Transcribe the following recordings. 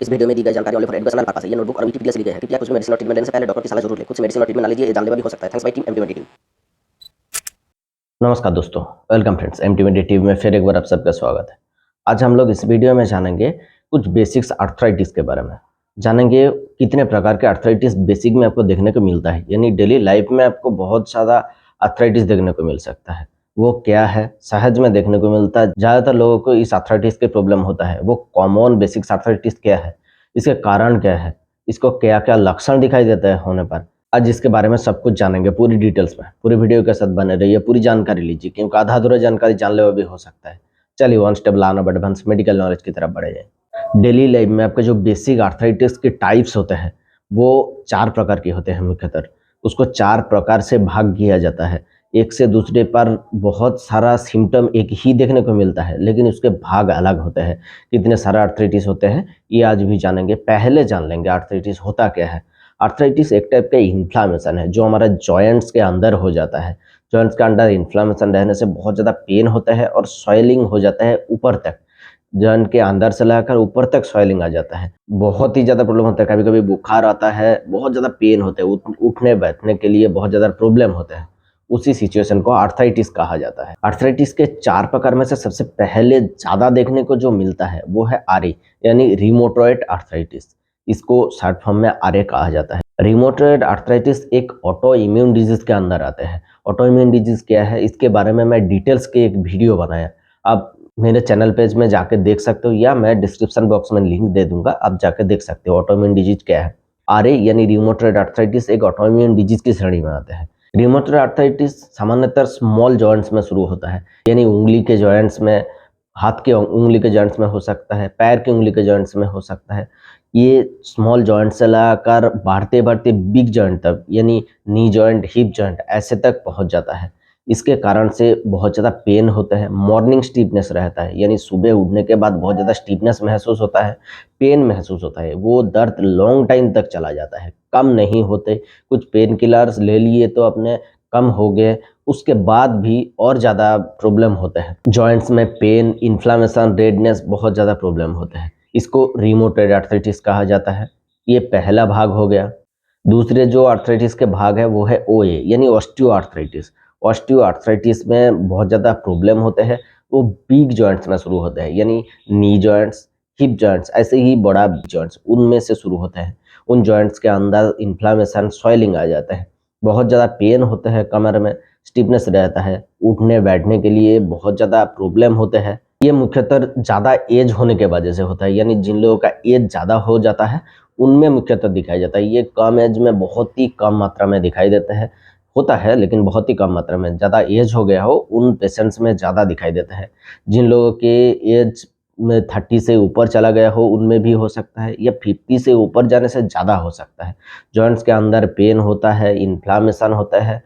इस वीडियो में दी गई जानकारी ओनली फॉर एजुकेशनल पर्पस है। ये नोटबुक और विकिपीडिया से ली गई है। कृपया कुछ भी मेडिसिन और ट्रीटमेंट लेने से पहले डॉक्टर की सलाह जरूर लें। खुद से मेडिसिन और ट्रीटमेंट ना लीजिए, ये जानलेवा भी हो सकता है। Thanks bye team M team. नमस्कार दोस्तों, वेलकम फ्रेंड्स। एम टीवी में फिर एक बार आप सबका स्वागत है। आज हम लोग इस वीडियो में जानेंगे कुछ बेसिक्स आर्थराइटिस के बारे में। जानेंगे कितने प्रकार के आर्थराइटिस बेसिक में आपको देखने को मिलता है, यानी डेली लाइफ में आपको बहुत ज़्यादा आर्थराइटिस देखने को मिल सकता है। वो क्या है, सहज में देखने को मिलता है। ज़्यादातर लोगों को इस आर्थराइटिस के प्रॉब्लम होता है। वो कॉमन बेसिक्स आर्थराइटिस क्या है, इसके कारण क्या है, इसको क्या क्या लक्षण दिखाई देता है होने पर, आज इसके बारे में सब कुछ जानेंगे पूरी डिटेल्स में। पूरी वीडियो के साथ बने रहिए, पूरी जानकारी लीजिए, क्योंकि आधा अधूरा जानकारी जानलेवा भी हो सकता है। चलिए one step learn of advance medical knowledge की तरफ बढ़े जाए। डेली लाइफ में आपके जो बेसिक आर्थराइटिस के टाइप्स होते हैं वो 4 प्रकार के होते हैं मुख्यतः। उसको 4 प्रकार से भाग किया जाता है। एक से दूसरे पर बहुत सारा सिम्टम एक ही देखने को मिलता है, लेकिन उसके भाग अलग होते हैं। कितने सारे आर्थराइटिस होते हैं ये आज भी जानेंगे। पहले जान लेंगे आर्थराइटिस होता क्या है। आर्थराइटिस एक टाइप का इन्फ्लामेशन है जो हमारा जॉइंट्स के अंदर हो जाता है। जॉइंट्स के अंदर इन्फ्लामेशन रहने से बहुत ज़्यादा पेन होता है और स्वेलिंग हो जाता है ऊपर तक। जॉइंट के अंदर से लाकर ऊपर तक स्वेलिंग आ जाता है। बहुत ही ज़्यादा प्रॉब्लम होता है। कभी कभी बुखार आता है, बहुत ज़्यादा पेन होता है, उठने बैठने के लिए बहुत ज़्यादा प्रॉब्लम होता है। उसी सिचुएशन को आर्थराइटिस कहा जाता है। आर्थराइटिस के 4 प्रकार में से सबसे पहले ज़्यादा देखने को जो मिलता है वो है आरए, यानी रिमोटॉइड आर्थराइटिस। इसको शॉर्ट फॉर्म में आरए कहा जाता है। रिमोटॉइड आर्थराइटिस एक ऑटो इम्यून डिजीज के अंदर आते हैं। ऑटो इम्यून डिजीज क्या है, इसके बारे में मैं डिटेल्स के एक वीडियो बनाया। आप मेरे चैनल पेज में जाके देख सकते हो, या मैं डिस्क्रिप्शन बॉक्स में लिंक दे दूंगा, आप जाके देख सकते हो ऑटो इम्यून डिजीज क्या है। आरए यानी रिमोटॉइड आर्थराइटिस एक ऑटो इम्यून डिजीज की श्रेणी में आते हैं। रिमोटॉइड आर्थराइटिस सामान्यतः स्मॉल जॉइंट्स में शुरू होता है, यानी उंगली के जॉइंट्स में, हाथ के उंगली के जॉइंट्स में हो सकता है, पैर की उंगली के जॉइंट्स में हो सकता है। ये स्मॉल जॉइंट से लाकर बढ़ते बढ़ते बिग जॉइंट तक, यानी नी जॉइंट, हिप जॉइंट ऐसे तक पहुंच जाता है। इसके कारण से बहुत ज़्यादा पेन होता है। मॉर्निंग स्टीफनेस रहता है, यानी सुबह उठने के बाद बहुत ज़्यादा स्टीफनेस महसूस होता है, पेन महसूस होता है। वो दर्द लॉन्ग टाइम तक चला जाता है, कम नहीं होते। कुछ पेन किलर्स ले लिए तो अपने कम हो गए, उसके बाद भी और ज़्यादा प्रॉब्लम होते हैं। जॉइंट्स में पेन, इन्फ्लामेशन, रेडनेस, बहुत ज़्यादा प्रॉब्लम होते हैं। इसको रिमोटॉइड आर्थराइटिस कहा जाता है। ये पहला भाग हो गया। दूसरे जो आर्थराइटिस के भाग है वो है ओए, यानी ऑस्टियो आर्थराइटिस। ऑस्टियो आर्थराइटिस में बहुत ज़्यादा प्रॉब्लम होते हैं। वो बिग जॉइंट्स में शुरू होते हैं, यानी नी जॉइंट्स, हिप जॉइंट्स, ऐसे ही बड़ा जॉइंट्स उनमें से शुरू होते हैं। उन जॉइंट्स के अंदर इन्फ्लामेशन, स्वेलिंग आ जाता है। बहुत ज़्यादा पेन होते हैं, कमर में स्टिफनेस रहता है, उठने बैठने के लिए बहुत ज़्यादा प्रॉब्लम होते हैं। ये मुख्यतः ज़्यादा एज होने के वजह से होता है, यानी जिन लोगों का एज ज़्यादा हो जाता है उनमें मुख्यतः दिखाई जाता है। ये कम एज में बहुत ही कम मात्रा में दिखाई देता है, होता है लेकिन बहुत ही कम मात्रा में। ज़्यादा एज हो गया हो उन पेशेंट्स में ज़्यादा दिखाई देता है। जिन लोगों के एज में 30 से ऊपर चला गया हो उनमें भी हो सकता है, या 50 से ऊपर जाने से ज़्यादा हो सकता है। जॉइंट्स के अंदर पेन होता है, इन्फ्लामेशन होता है,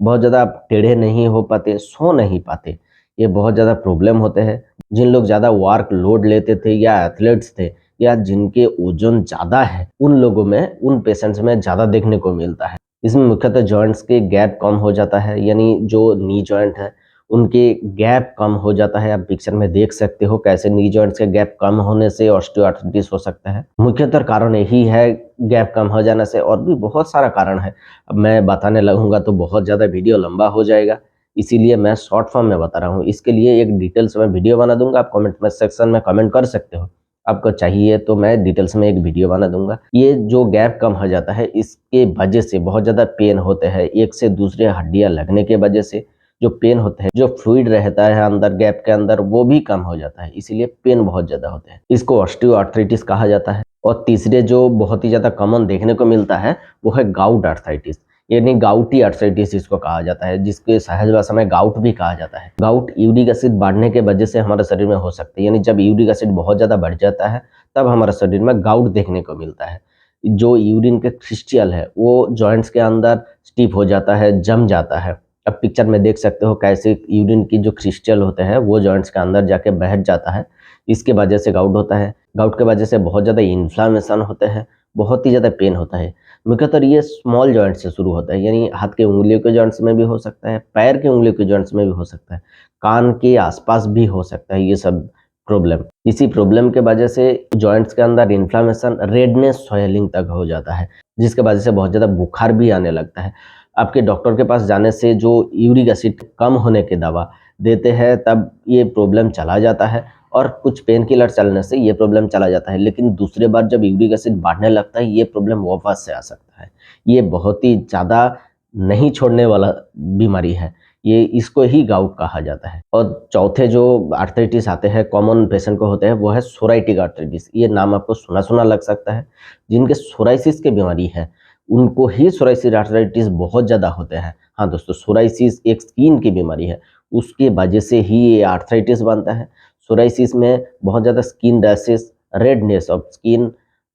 बहुत ज़्यादा आप टेढ़े नहीं हो पाते, सो नहीं पाते, ये बहुत ज़्यादा प्रॉब्लम होते हैं। जिन लोग ज़्यादा वर्क लोड लेते थे या एथलीट्स थे या जिनके ओजन ज़्यादा है, उन लोगों में, उन पेशेंट्स में ज़्यादा देखने को मिलता है। इसमें मुख्यतः जॉइंट्स के गैप कम हो जाता है, यानी जो नी जॉइंट है उनके गैप कम हो जाता है। आप पिक्चर में देख सकते हो कैसे नी जॉइंट्स के गैप कम होने से ऑस्टियोआर्थराइटिस हो सकता है। मुख्यतः कारण यही है, गैप कम हो जाने से। और भी बहुत सारा कारण है, अब मैं बताने लगूंगा तो बहुत ज़्यादा वीडियो लंबा हो जाएगा, इसीलिए मैं शॉर्ट फॉर्म में बता रहा हूँ। इसके लिए एक डिटेल्स में वीडियो बना दूंगा, आप कमेंट में सेक्शन में कमेंट कर सकते हो। आपको चाहिए तो मैं डिटेल्स में एक वीडियो बना दूंगा। ये जो गैप कम हो जाता है इसके वजह से बहुत ज़्यादा पेन होते हैं। एक से दूसरे हड्डियाँ लगने के वजह से जो पेन होता है, जो फ्लूइड रहता है अंदर गैप के अंदर, वो भी कम हो जाता है, इसीलिए पेन बहुत ज़्यादा होते हैं। इसको ऑस्टियोआर्थराइटिस कहा जाता है। और तीसरे जो बहुत ही ज़्यादा कॉमन देखने को मिलता है वो है गाउट आर्थराइटिस, यानी गाउटी आर्थराइटिस इसको कहा जाता है, जिसके सहज भाषा में गाउट भी कहा जाता है। गाउट यूरिक एसिड बढ़ने के वजह से हमारे शरीर में हो सकती है, यानी जब यूरिक एसिड बहुत ज़्यादा बढ़ जाता है तब हमारे शरीर में गाउट देखने को मिलता है। जो यूरिन के क्रिस्टल है वो जॉइंट्स के अंदर स्टिफ हो जाता है, जम जाता है। अब पिक्चर में देख सकते हो कैसे यूरिन की जो क्रिस्टल होते हैं वो जॉइंट्स के अंदर जाके बैठ जाता है, इसके वजह से गाउट होता है। गाउट के वजह से बहुत ज़्यादा इन्फ्लामेशन होते हैं, बहुत ही ज़्यादा पेन होता है। मुख्यतः ये स्मॉल जॉइंट से शुरू होता है, यानी हाथ के उंगलियों के जॉइंट्स में भी हो सकता है, पैर के उंगलियों के जॉइंट्स में भी हो सकता है, कान के आसपास भी हो सकता है। ये सब प्रॉब्लम। इसी प्रॉब्लम के वजह से जॉइंट्स के अंदर इन्फ्लामेशन, रेडनेस, स्वेलिंग तक हो जाता है, जिसके वजह से बहुत ज़्यादा बुखार भी आने लगता है। आपके डॉक्टर के पास जाने से जो यूरिक एसिड कम होने की दवा देते हैं तब ये प्रॉब्लम चला जाता है, और कुछ पेन किलर चलने से ये प्रॉब्लम चला जाता है। लेकिन दूसरे बार जब यूरिक एसिड बढ़ने लगता है ये प्रॉब्लम वापस से आ सकता है। ये बहुत ही ज़्यादा नहीं छोड़ने वाला बीमारी है, ये इसको ही गाउट कहा जाता है। और चौथे जो आर्थराइटिस आते हैं, कॉमन पेशेंट को होते हैं, वो है सोराइटिक आर्थराइटिस। ये नाम आपको सुना सुना लग सकता है। जिनके सोराइसिस की बीमारी है उनको ही सोराइसिस आर्थराइटिस बहुत ज़्यादा होते हैं। हाँ दोस्तों, सोराइसिस एक स्किन की बीमारी है, उसके वजह से ही ये आर्थराइटिस बनता है। सोराइसिस में बहुत ज़्यादा skin rashes, redness of skin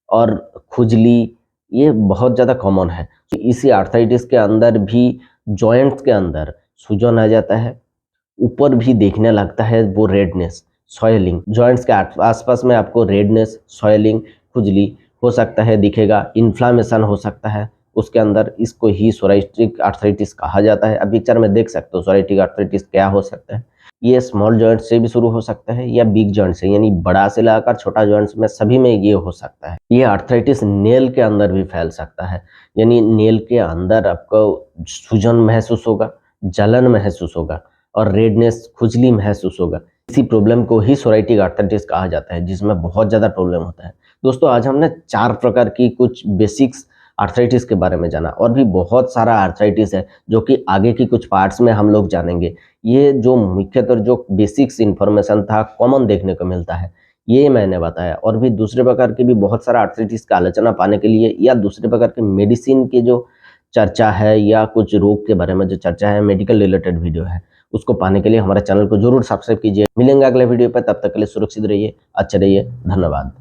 और खुजली, ये बहुत ज़्यादा कॉमन है। तो इसी आर्थराइटिस के अंदर भी जॉइंट्स के अंदर सूजन आ जाता है, ऊपर भी देखने लगता है वो रेडनेस, सॉइलिंग। जॉइंट्स के आसपास में आपको रेडनेस, सॉइलिंग, खुजली हो सकता है, दिखेगा, इन्फ्लामेशन हो सकता है उसके अंदर। इसको ही सोराइटिक आर्थराइटिस कहा जाता है। अब पिक्चर में देख सकते हो सोराइटिक आर्थराइटिस क्या हो सकता है। ये स्मॉल जॉइंट से भी शुरू हो सकता है या बिग जॉइंट से, यानी बड़ा से लेकर छोटा जॉइंट्स में सभी में ये हो सकता है। ये आर्थराइटिस नेल के अंदर भी फैल सकता है, यानी नेल के अंदर आपको सूजन महसूस होगा, जलन महसूस होगा और रेडनेस, खुजली महसूस होगा। इसी प्रॉब्लम को ही सोराइटिक आर्थराइटिस कहा जाता है, जिसमें बहुत ज़्यादा प्रॉब्लम होता है। दोस्तों, आज हमने 4 प्रकार की कुछ बेसिक्स आर्थराइटिस के बारे में जाना, और भी बहुत सारा आर्थराइटिस है जो कि आगे की कुछ पार्ट्स में हम लोग जानेंगे। ये जो मुख्यतः जो बेसिक्स इन्फॉर्मेशन था, कॉमन देखने को मिलता है, ये मैंने बताया। और भी दूसरे प्रकार के भी बहुत सारा आर्थराइटिस का आलोचना पाने के लिए, या दूसरे प्रकार के मेडिसिन के जो चर्चा है या कुछ रोग के बारे में जो चर्चा है, मेडिकल रिलेटेड वीडियो है, उसको पाने के लिए हमारे चैनल को जरूर सब्सक्राइब कीजिए। मिलेंगे अगले वीडियो पर, तब तक के लिए सुरक्षित रहिए, अच्छे रहिए, धन्यवाद।